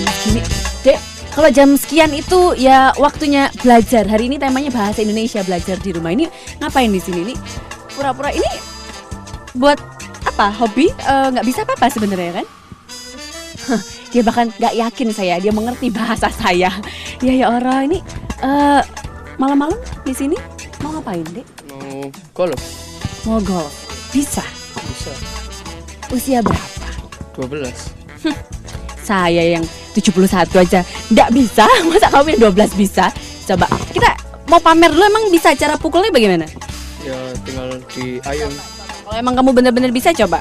Gini, Dek, kalau jam sekian itu ya waktunya belajar. Hari ini temanya bahasa Indonesia, belajar di rumah. Ini ngapain di sini nih? Pura-pura ini buat apa? Hobi? Nggak bisa apa-apa sebenarnya kan? Dia bahkan nggak yakin dia mengerti bahasa saya. Ya Allah, ini malam-malam di sini mau ngapain, Dek? Mau golf. Mau golf. Bisa. Bisa. Usia berapa? 12. Saya yang 71 aja nggak bisa, masa kamu yang 12 bisa? Coba, kita mau pamer dulu, emang bisa cara pukulnya bagaimana? Ya tinggal di ayun. Kalau emang kamu bener-bener bisa, coba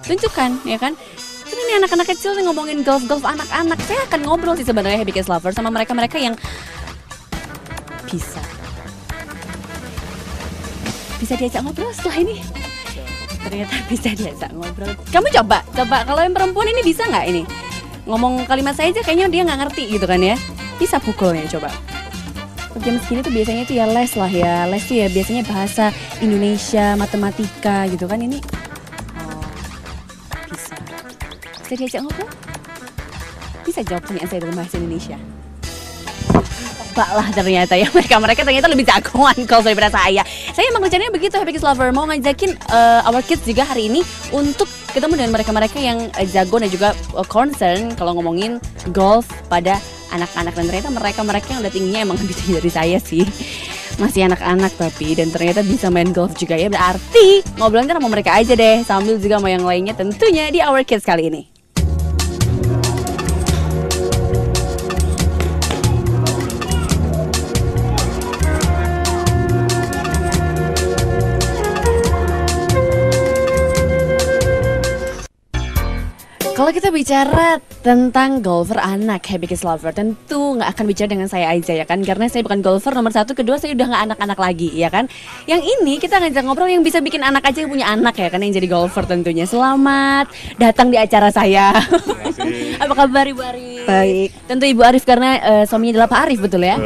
tunjukkan, ya kan? Ini anak-anak kecil nih ngomongin golf anak-anak. Saya akan ngobrol sih sebenarnya Happy Kids Lover sama mereka yang bisa diajak ngobrol setelah ini. Ternyata bisa diajak ngobrol. Kamu coba kalau yang perempuan ini bisa nggak ini? Ngomong kalimat saya aja kayaknya dia nggak ngerti gitu kan ya. Bisa pukulnya coba. Jam segini tuh biasanya tuh ya les lah ya. Les tuh ya biasanya bahasa Indonesia, matematika gitu kan ini. Oh, bisa diajak ngobrol? Bisa jawab pertanyaan saya dalam bahasa Indonesia. Tebak lah ternyata ya, mereka ternyata lebih jagoan kalau daripada saya. Saya emang rencananya begitu Happy Kids Lover, mau ngajakin our kids juga hari ini untuk ketemu dengan mereka yang jago dan juga concern kalau ngomongin golf pada anak-anak. Dan ternyata mereka yang udah tingginya emang lebih tinggi dari saya sih. Masih anak-anak tapi, dan ternyata bisa main golf juga ya. Berarti ngobrolnya sama mereka aja deh, sambil juga sama yang lainnya tentunya di our kids kali ini. Kalau kita bicara tentang golfer anak Happy Kids Lover, tentu nggak akan bicara dengan saya aja ya kan, karena saya bukan golfer nomor 1, kedua saya udah nggak anak-anak lagi ya kan. Yang ini kita ngajak ngobrol yang bisa bikin anak aja yang punya anak ya kan, yang jadi golfer tentunya. Selamat datang di acara saya. Apa kabar Ibu Arif? Baik. Tentu Ibu Arif karena suaminya adalah Pak Arif, betul ya?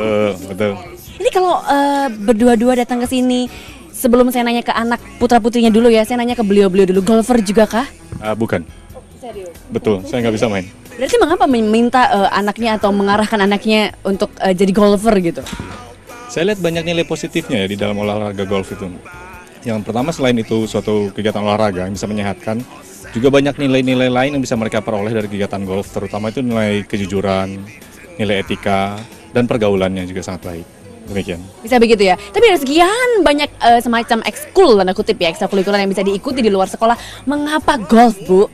Betul. Ini kalau berdua-dua datang ke sini, sebelum saya nanya ke anak putra-putrinya dulu ya, saya nanya ke beliau-beliau dulu, golfer juga kah? Bukan. Serius? Betul, saya nggak bisa main. Berarti mengapa meminta anaknya atau mengarahkan anaknya untuk jadi golfer gitu? Saya lihat banyak nilai positifnya ya di dalam olahraga golf itu. Yang pertama, selain itu suatu kegiatan olahraga yang bisa menyehatkan, juga banyak nilai-nilai lain yang bisa mereka peroleh dari kegiatan golf, terutama itu nilai kejujuran, nilai etika, dan pergaulannya juga sangat baik. Demikian. Bisa begitu ya. Tapi ada sekian banyak semacam ekskul, tanda kutip ya, ekstrakurikuler yang bisa diikuti di luar sekolah. Mengapa golf, Bu?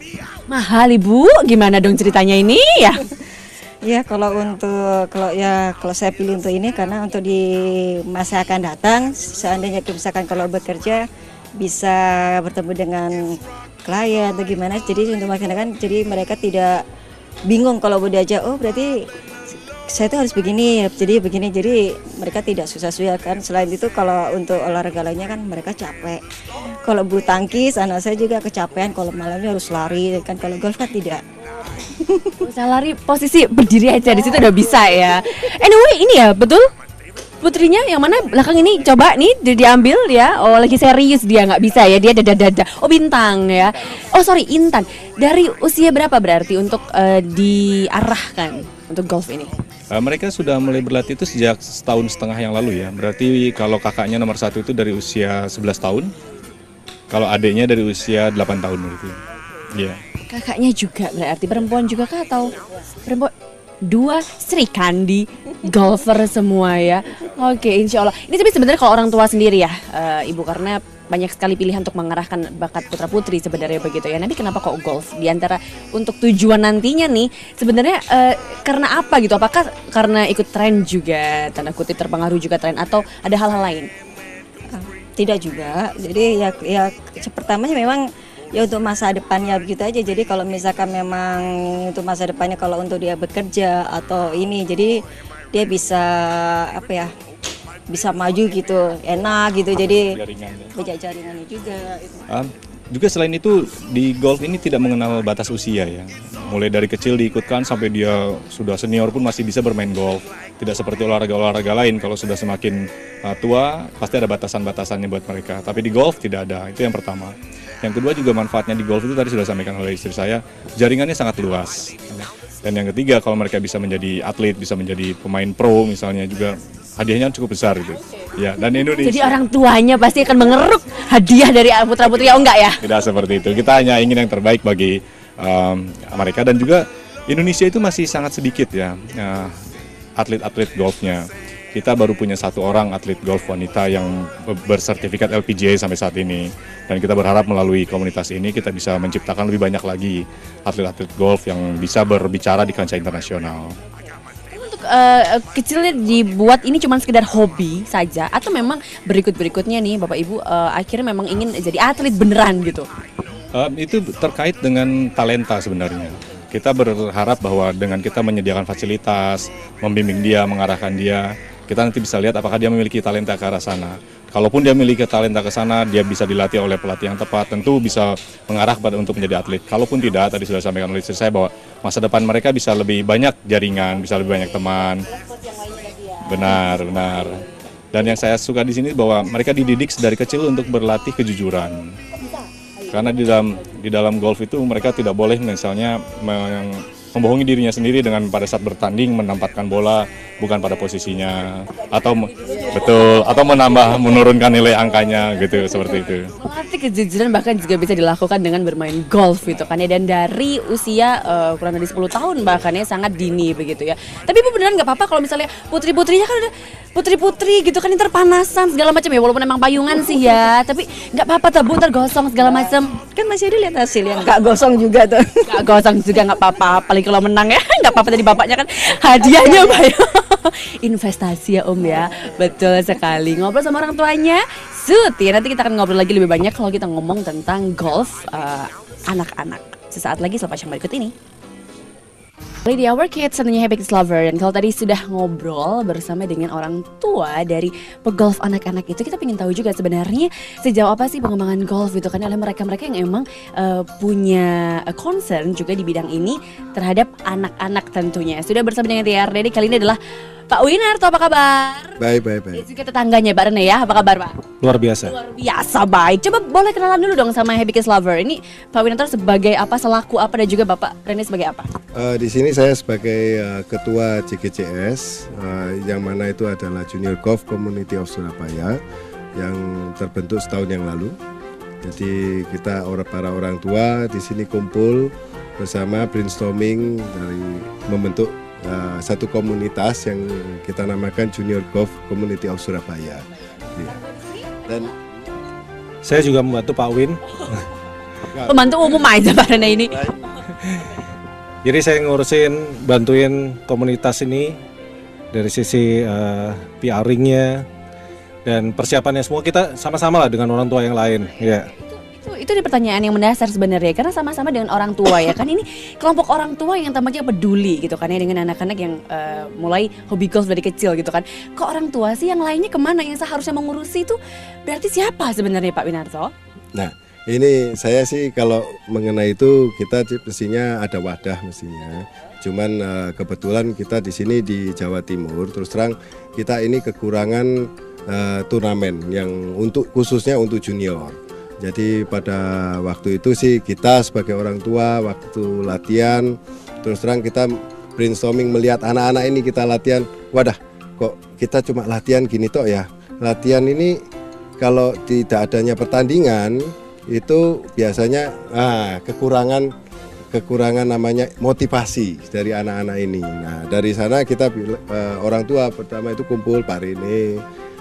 Mahal Ibu, gimana dong ceritanya ini ya? Ya kalau saya pilih untuk ini karena untuk di masa akan datang, seandainya misalkan kalau bekerja bisa bertemu dengan klien atau gimana, jadi untuk masyarakat, jadi mereka tidak bingung kalau mau diajak, oh berarti saya tuh harus begini, jadi mereka tidak susah-susah kan. Selain itu kalau untuk olahraga lainnya kan mereka capek. Kalau bulu tangkis anak saya juga kecapean, kalau malamnya harus lari kan, kalau golf kan tidak. Bisa lari posisi berdiri aja di situ udah bisa ya. Anyway, ini ya betul putrinya yang mana belakang ini, coba nih diambil ya. Oh lagi serius dia, nggak bisa ya, dia dada. Oh Bintang ya. Oh sorry, Intan. Dari usia berapa berarti untuk diarahkan untuk golf ini? Mereka sudah mulai berlatih itu sejak 1,5 tahun yang lalu ya. Berarti kalau kakaknya nomor 1 itu dari usia 11 tahun, kalau adiknya dari usia 8 tahun berarti. Iya. Kakaknya juga berarti perempuan juga kah atau perempuan? 2 Sri Kandi golfer semua ya. Oke, insya Allah. Ini tapi sebenarnya kalau orang tua sendiri ya, Ibu, karena banyak sekali pilihan untuk mengarahkan bakat putra putri sebenarnya begitu ya. Tapi kenapa kok golf? Di antara untuk tujuan nantinya nih, sebenarnya karena apa gitu? Apakah karena ikut tren juga, tanda kutip terpengaruh juga tren, atau ada hal-hal lain? Tidak juga. Jadi ya pertamanya memang ya untuk masa depannya begitu aja. Jadi kalau misalkan memang untuk masa depannya, kalau untuk dia bekerja atau ini, jadi dia bisa bisa maju gitu, enak gitu. Jadi banyak jaringannya juga. Juga selain itu di golf ini tidak mengenal batas usia ya. Mulai dari kecil diikutkan sampai dia sudah senior pun masih bisa bermain golf. Tidak seperti olahraga-olahraga lain, kalau sudah semakin tua pasti ada batasan-batasannya buat mereka. Tapi di golf tidak ada, itu yang pertama. Yang kedua juga manfaatnya di golf itu tadi sudah disampaikan oleh istri saya, jaringannya sangat luas. Dan yang ketiga, kalau mereka bisa menjadi atlet, bisa menjadi pemain pro misalnya juga hadiahnya cukup besar gitu. Ya, dan Indonesia. Jadi orang tuanya pasti akan mengeruk hadiah dari putra-putri, oh enggak ya? Tidak seperti itu. Kita hanya ingin yang terbaik bagi mereka, dan juga Indonesia itu masih sangat sedikit ya atlet-atlet golfnya. Kita baru punya 1 orang atlet golf wanita yang bersertifikat LPGA sampai saat ini. Dan kita berharap melalui komunitas ini kita bisa menciptakan lebih banyak lagi atlet-atlet golf yang bisa berbicara di kancah internasional. Untuk kecilnya dibuat ini cuma sekedar hobi saja, atau memang berikutnya nih Bapak Ibu akhirnya memang ingin jadi atlet beneran gitu? Itu terkait dengan talenta sebenarnya. Kita berharap bahwa dengan kita menyediakan fasilitas, membimbing dia, mengarahkan dia, kita nanti bisa lihat apakah dia memiliki talenta ke arah sana. Kalaupun dia memiliki talenta ke sana, dia bisa dilatih oleh pelatih yang tepat, tentu bisa mengarah pada untuk menjadi atlet. Kalaupun tidak, tadi sudah sampaikan oleh istri saya bahwa masa depan mereka bisa lebih banyak jaringan, bisa lebih banyak teman. Benar. Dan yang saya suka di sini bahwa mereka dididik dari kecil untuk berlatih kejujuran. Karena di dalam golf itu mereka tidak boleh misalnya membohongi dirinya sendiri dengan pada saat bertanding menampakkan bola bukan pada posisinya, atau menurunkan nilai angkanya gitu, seperti itu. Melatih kejujuran bahkan juga bisa dilakukan dengan bermain golf gitu kan ya, dan dari usia kurang dari 10 tahun bahkan ya, sangat dini begitu ya. Tapi Ibu beneran nggak apa-apa kalau misalnya putri-putrinya kan udah putri-putri gitu kan, terpanasan segala macam ya, walaupun emang payungan sih ya, tapi nggak apa-apa tuh Bu, ntar gosong segala macam. Kan masih ada lihat hasil yang nggak gosong juga tuh. Nggak gosong juga nggak apa-apa, apalagi kalau menang ya nggak apa-apa, tadi bapaknya kan hadiahnya banyak. Investasi ya Om ya, betul sekali. Ngobrol sama orang tuanya, ya nanti kita akan ngobrol lagi lebih banyak kalau kita ngomong tentang golf anak-anak. Sesaat lagi selepas yang berikut ini. Lady Our Kids, tentunya Happy Kids Lover. Dan kalau tadi sudah ngobrol bersama dengan orang tua dari pegolf anak-anak itu, kita ingin tahu juga sebenarnya sejauh apa sih pengembangan golf itu kan oleh mereka-mereka yang emang punya concern juga di bidang ini terhadap anak-anak tentunya. Sudah bersama dengan TRD, kali ini adalah Pak Winarto, apa kabar? Baik. Dan juga tetangganya Pak Rene ya, apa kabar Pak? Luar biasa. Luar biasa baik. Coba boleh kenalan dulu dong sama Happy Kids Lover. Ini Pak Winarto sebagai apa, selaku apa, dan juga Bapak Rene sebagai apa? Di sini saya sebagai ketua JGCS, yang mana itu adalah Junior Golf Community of Surabaya yang terbentuk setahun yang lalu. Jadi kita para orang tua di sini kumpul bersama brainstorming dari membentuk satu komunitas yang kita namakan Junior Golf Community of Surabaya. Dan saya juga membantu Pak Win. Pembantu umum aja Pak Rene ini. Jadi saya ngurusin, bantuin komunitas ini dari sisi PR-nya dan persiapannya, semua kita sama-sama lah dengan orang tua yang lain. Ya. Itu di pertanyaan yang mendasar sebenarnya, karena sama-sama dengan orang tua ya kan, ini kelompok orang tua yang tampaknya peduli gitu kan ya dengan anak-anak yang mulai hobi golf dari kecil gitu kan. Kok orang tua sih, yang lainnya kemana yang seharusnya mengurusi itu berarti siapa sebenarnya Pak Winarto? Nah, ini saya sih kalau mengenai itu kita mestinya ada wadah mestinya. Cuman kebetulan kita di sini di Jawa Timur, terus terang kita ini kekurangan turnamen yang khususnya untuk junior. Jadi pada waktu itu sih kita sebagai orang tua waktu latihan, terus terang kita brainstorming melihat anak-anak ini kita latihan, wadah kok kita cuma latihan gini toh ya. Latihan ini kalau tidak adanya pertandingan itu biasanya kekurangan namanya motivasi dari anak-anak ini. Nah dari sana kita orang tua pertama itu kumpul, Pak Rene,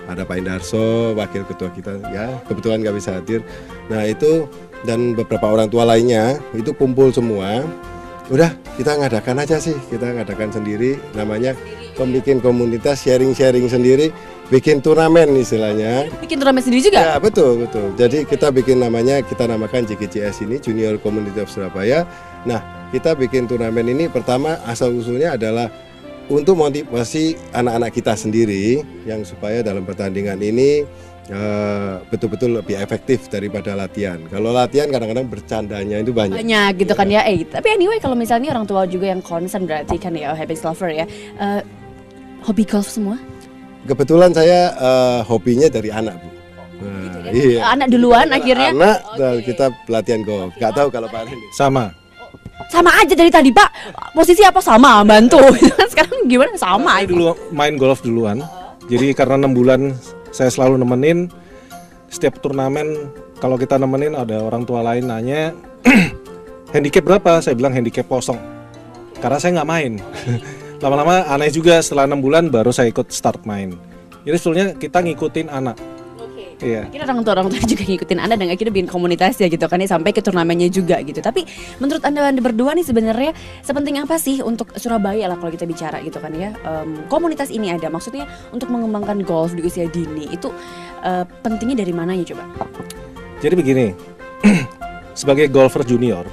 ada Pak Indarso, wakil ketua kita ya, kebetulan nggak bisa hadir. Nah itu dan beberapa orang tua lainnya itu kumpul semua. Udah kita ngadakan aja sih, kita ngadakan sendiri, namanya bikin komunitas, sharing-sharing sendiri, bikin turnamen istilahnya. Bikin turnamen sendiri juga? Ya betul. Jadi kita bikin kita namakan JGCS ini Junior Community of Surabaya. Nah kita bikin turnamen ini pertama asal usulnya adalah untuk motivasi anak-anak kita sendiri yang supaya dalam pertandingan ini betul-betul lebih efektif daripada latihan. Kalau latihan kadang-kadang bercandanya itu banyak. Banyak gitu kan ya. Tapi anyway kalau misalnya orang tua juga yang concern berarti kan ya Happy Lover ya. Hobi golf semua? Kebetulan saya hobinya dari anak Bu. Nah, iya. Anak duluan akhirnya? Anak kita pelatihan golf. Gak tahu kalau Pak Rene. Sama. Sama aja dari tadi Pak, posisi apa sama, bantu. Sekarang gimana sama? Saya dulu main golf duluan. Jadi karena 6 bulan saya selalu nemenin. Setiap turnamen kalau kita nemenin ada orang tua lain nanya, handicap berapa? Saya bilang handicap kosong. Karena saya nggak main. Lama-lama aneh juga, setelah 6 bulan baru saya ikut start main. Jadi sebetulnya kita ngikutin anak. Iya. Akhirnya orang tua juga ngikutin Anda dan akhirnya bikin komunitas ya gitu kan ya, sampai ke turnamennya juga gitu. Tapi menurut Anda berdua nih sebenarnya sepenting apa sih untuk Surabaya lah kalau kita bicara gitu kan ya, komunitas ini ada maksudnya untuk mengembangkan golf di usia dini itu pentingnya dari mananya coba? Jadi begini, sebagai golfer junior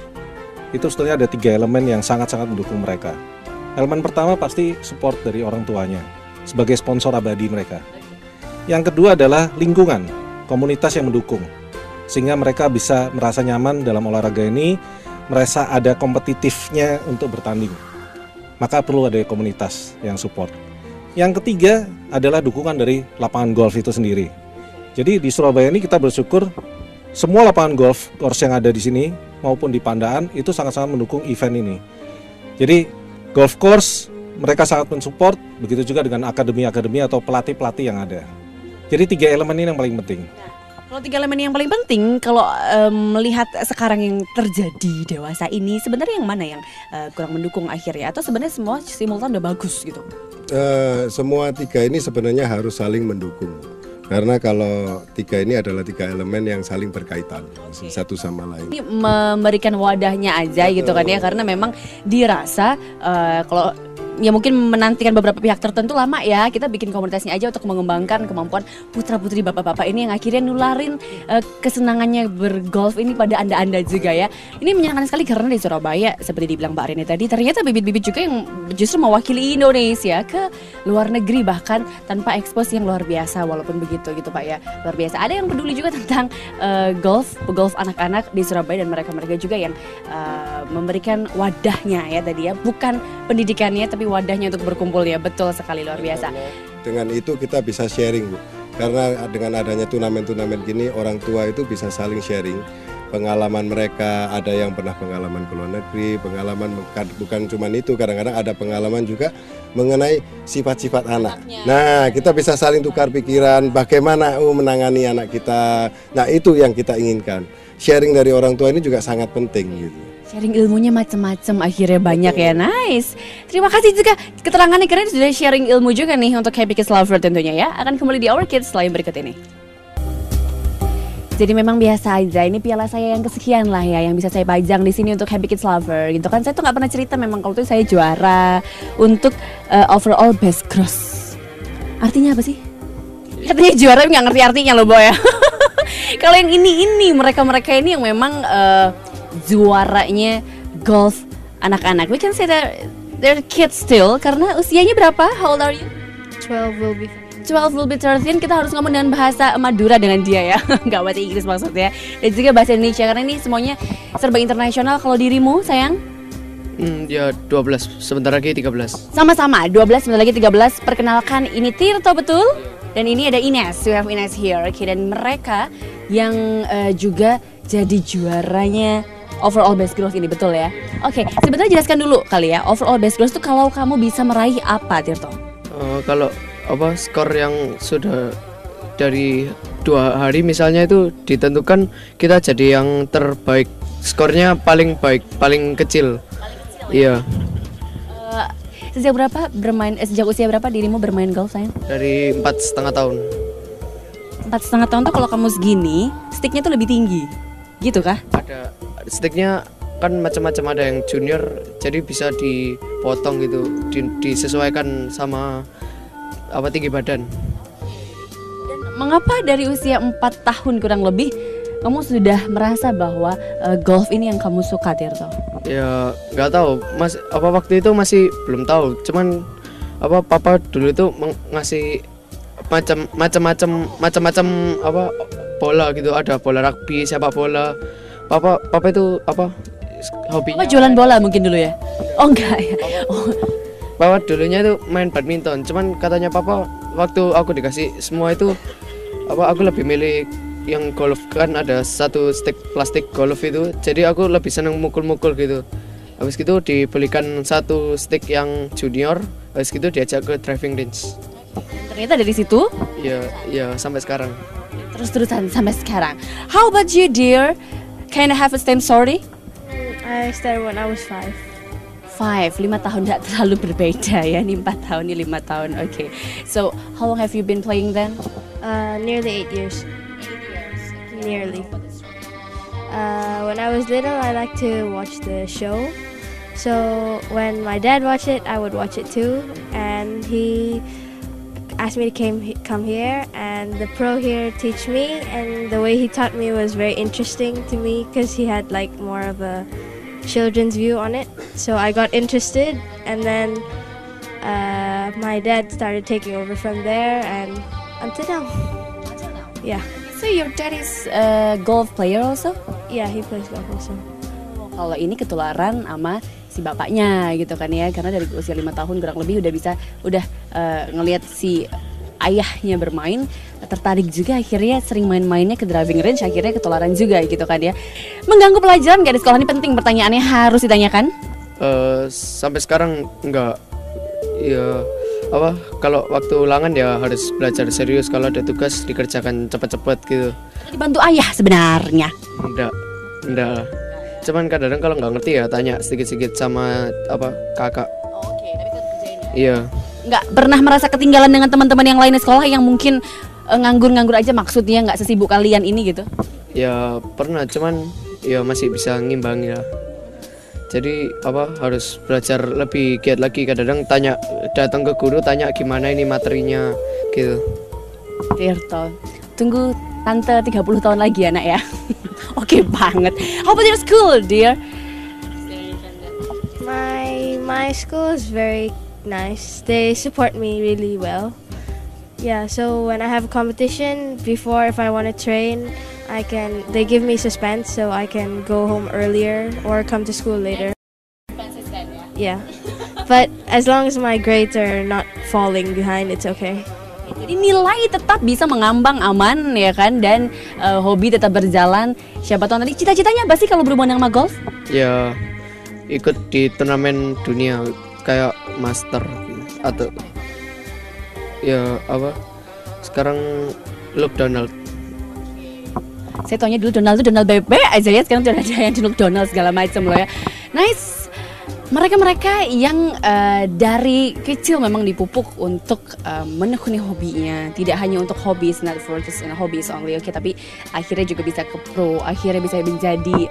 itu sebetulnya ada 3 elemen yang sangat-sangat mendukung mereka. Elemen pertama pasti support dari orang tuanya sebagai sponsor abadi mereka. Yang kedua adalah lingkungan, komunitas yang mendukung, sehingga mereka bisa merasa nyaman dalam olahraga ini, merasa ada kompetitifnya untuk bertanding. Maka perlu ada komunitas yang support. Yang ketiga adalah dukungan dari lapangan golf itu sendiri. Jadi di Surabaya ini kita bersyukur semua lapangan golf course yang ada di sini maupun di Pandaan itu sangat-sangat mendukung event ini. Jadi golf course mereka sangat mensupport, begitu juga dengan akademi-akademi atau pelatih-pelatih yang ada. Jadi 3 elemen ini yang paling penting. Kalau 3 elemen yang paling penting, kalau melihat sekarang yang terjadi dewasa ini, sebenarnya yang mana yang kurang mendukung akhirnya? Atau sebenarnya semua simultan udah bagus gitu? Semua 3 ini sebenarnya harus saling mendukung. Karena kalau 3 ini adalah 3 elemen yang saling berkaitan satu sama lain. Ini memberikan wadahnya aja gitu kan ya, karena memang dirasa kalau ya mungkin menantikan beberapa pihak tertentu lama ya, kita bikin komunitasnya aja untuk mengembangkan kemampuan putra-putri bapak-bapak ini yang akhirnya nularin kesenangannya bergolf ini pada anda-anda juga ya. Ini menyenangkan sekali karena di Surabaya seperti dibilang Mbak Rini tadi, ternyata bibit-bibit juga yang justru mewakili Indonesia ke luar negeri bahkan tanpa ekspos yang luar biasa. Walaupun begitu gitu Pak ya, luar biasa. Ada yang peduli juga tentang golf anak-anak di Surabaya dan mereka-mereka juga yang memberikan wadahnya ya tadi ya, bukan pendidikannya tapi wadahnya untuk berkumpul ya. Betul sekali, luar biasa. Dengan itu kita bisa sharing Bu. Karena dengan adanya turnamen-turnamen gini orang tua itu bisa saling sharing pengalaman mereka. Ada yang pernah pengalaman ke luar negeri, pengalaman bukan cuma itu, kadang-kadang ada pengalaman juga mengenai sifat-sifat anak. Nah, kita bisa saling tukar pikiran bagaimana menangani anak kita. Nah, itu yang kita inginkan. Sharing dari orang tua ini juga sangat penting gitu. Sharing ilmunya macam-macam akhirnya banyak ya, nice. Terima kasih juga keterangannya karena sudah sharing ilmu juga nih untuk Happy Kids Lover tentunya ya. Akan kembali di Our Kids setelah yang berikut ini. Jadi memang biasa aja, ini piala saya yang kesekian lah ya yang bisa saya pajang di sini untuk Happy Kids Lover gitu kan. Saya tuh nggak pernah cerita memang kalau itu saya juara untuk overall best cross. Artinya apa sih? Artinya juara nggak ngerti artinya loh Boy ya. Kalau yang ini mereka-mereka ini yang memang juaranya golf anak-anak. We can say that they're kids still karena usianya berapa? How old are you? 12 will be 13. Kita harus ngomong dengan bahasa Madura dengan dia ya. Gak bahasa Inggris maksudnya. Dan juga bahasa Indonesia karena ini semuanya serba internasional. Kalau dirimu sayang? Ya 12, sebentar lagi 13. Sama-sama, 12 sebentar lagi 13. Perkenalkan ini Tirto betul. Dan ini ada Ines, we have Ines here. Okay, dan mereka yang juga jadi juaranya overall best girls ini, betul ya? Oke, sebenarnya jelaskan dulu kali ya, overall best girls itu kalau kamu bisa meraih apa, Tirto? Kalau skor yang sudah dari 2 hari misalnya itu ditentukan kita jadi yang terbaik, skornya paling baik, paling kecil. Iya. Sejak usia berapa dirimu bermain golf sayang? Dari 4,5 tahun. 4,5 tahun tuh kalau kamu segini, sticknya tuh lebih tinggi, gitu kah? Ada sticknya kan macam-macam, ada yang junior jadi bisa dipotong gitu, disesuaikan sama tinggi badan. Dan mengapa dari usia 4 tahun kurang lebih kamu sudah merasa bahwa golf ini yang kamu suka, Tirto? Ya nggak tahu, waktu itu masih belum tahu. Cuman papa dulu itu ngasih macam-macam bola gitu, ada bola rugby, sepak bola. Papa itu hobinya. Papa jualan bola mungkin dulu ya? Oh enggak ya. Papa dulunya itu main badminton. Cuman katanya papa waktu aku dikasih semua itu aku lebih milih yang golf, kan ada 1 stick plastik golf itu, jadi aku lebih seneng mukul-mukul gitu. Habis gitu dibelikan satu stick yang junior, habis gitu diajak ke driving range. Ternyata dari situ Ya sampai sekarang. terus-terusan sampai sekarang. How about you, dear? Can I have a same story? I started when I was 5. 5 tahun tidak terlalu berbeda ya. Ini 4 tahun, ini 5 tahun. Okay. So, how long have you been playing then? Nearly 8 years. Nearly. When I was little, I liked to watch the show. So when my dad watched it, I would watch it too. And he asked me to come here, and the pro here teach me. And the way he taught me was very interesting to me because he had like more of a children's view on it. So I got interested, and then my dad started taking over from there, and until now. Yeah. So your dad is a golf player also? Yeah, he plays golf also. Kalau ini ketularan sama si bapaknya gitu kan ya, karena dari usia 5 tahun kurang lebih udah ngelihat si ayahnya bermain, tertarik juga, akhirnya sering main-mainnya ke driving range, akhirnya ketularan juga gitu kan ya. Mengganggu pelajaran gak di sekolah, ini penting pertanyaannya harus ditanyakan. Sampai sekarang enggak. Ya kalau waktu ulangan ya harus belajar serius, kalau ada tugas dikerjakan cepat-cepat gitu. Dibantu ayah sebenarnya. Enggak. Cuman kadang-kadang kalau nggak ngerti ya tanya sedikit-sedikit sama kakak. Oke, tapi tetap kerjain ya. Iya. Nggak pernah merasa ketinggalan dengan teman-teman yang lain di sekolah yang mungkin nganggur-nganggur aja, maksudnya nggak sesibuk kalian ini gitu? Ya pernah, cuman ya masih bisa ngimbangi lah. Jadi harus belajar lebih giat lagi. Kadang-kadang datang ke guru tanya gimana ini materinya gitu. Tirto, tunggu tante 30 tahun lagi ya nak ya. Oke banget. How about your school, dear? My school is very nice. They support me really well. Yeah, so when I have a competition, before if I want to train, they give me suspense so I can go home earlier or come to school later. Yeah. But as long as my grades are not falling behind, it's okay. Jadi nilai tetap bisa mengambang aman ya kan, dan hobi tetap berjalan. Siapa tahu nanti cita-citanya apa sih kalau berhubungan sama golf? Ya ikut di turnamen dunia kayak master atau ya sekarang Luke Donald. Saya taunya dulu Donald itu Donald Bebe aja ya, sekarang udah ada yang di Luke Donald segala macam loh ya. Nice. Mereka yang dari kecil memang dipupuk untuk menekuni hobinya, tidak hanya untuk hobbies, not for just hobbies only, okay, tapi akhirnya juga bisa ke pro, akhirnya bisa menjadi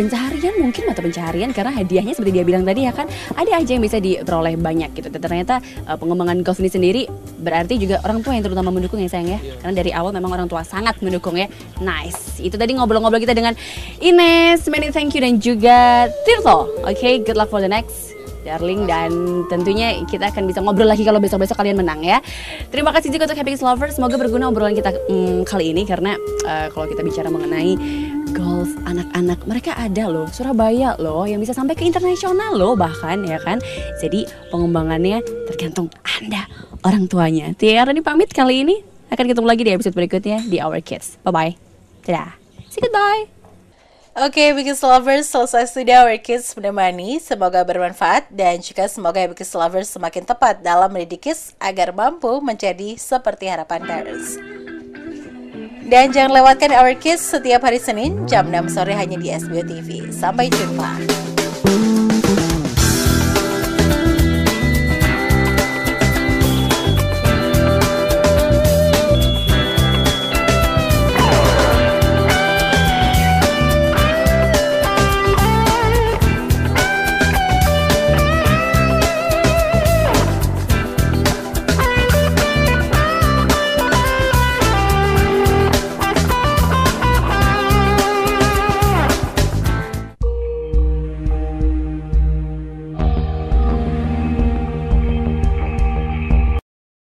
pencaharian, mungkin mata pencaharian, karena hadiahnya seperti dia bilang tadi ya kan, ada aja yang bisa diperoleh banyak gitu. Dan ternyata pengembangan golf ini sendiri berarti juga orang tua yang terutama mendukung ya sayang ya, karena dari awal memang orang tua sangat mendukung ya. Nice. Itu tadi ngobrol-ngobrol kita dengan Ines, many thank you, dan juga Tirto. Oke, good luck for the next, darling, dan tentunya kita akan bisa ngobrol lagi kalau besok-besok kalian menang ya. Terima kasih juga untuk Happy Kids Lovers, semoga berguna obrolan kita kali ini, karena kalau kita bicara mengenai golf anak-anak, mereka ada loh, Surabaya loh, yang bisa sampai ke internasional loh bahkan ya kan. Jadi pengembangannya tergantung Anda, orang tuanya. Tiara ini pamit kali ini, akan ketemu lagi di episode berikutnya di Our Kids. Bye-bye. Dadah. Say goodbye. Oke, Happy Kids Lovers, selesai sudah Our Kids menemani. Semoga bermanfaat dan juga semoga Happy Kids Lovers semakin tepat dalam mendidik kids agar mampu menjadi seperti harapan parents. Dan jangan lewatkan Our Kids setiap hari Senin jam 6 sore hanya di SBO TV. Sampai jumpa.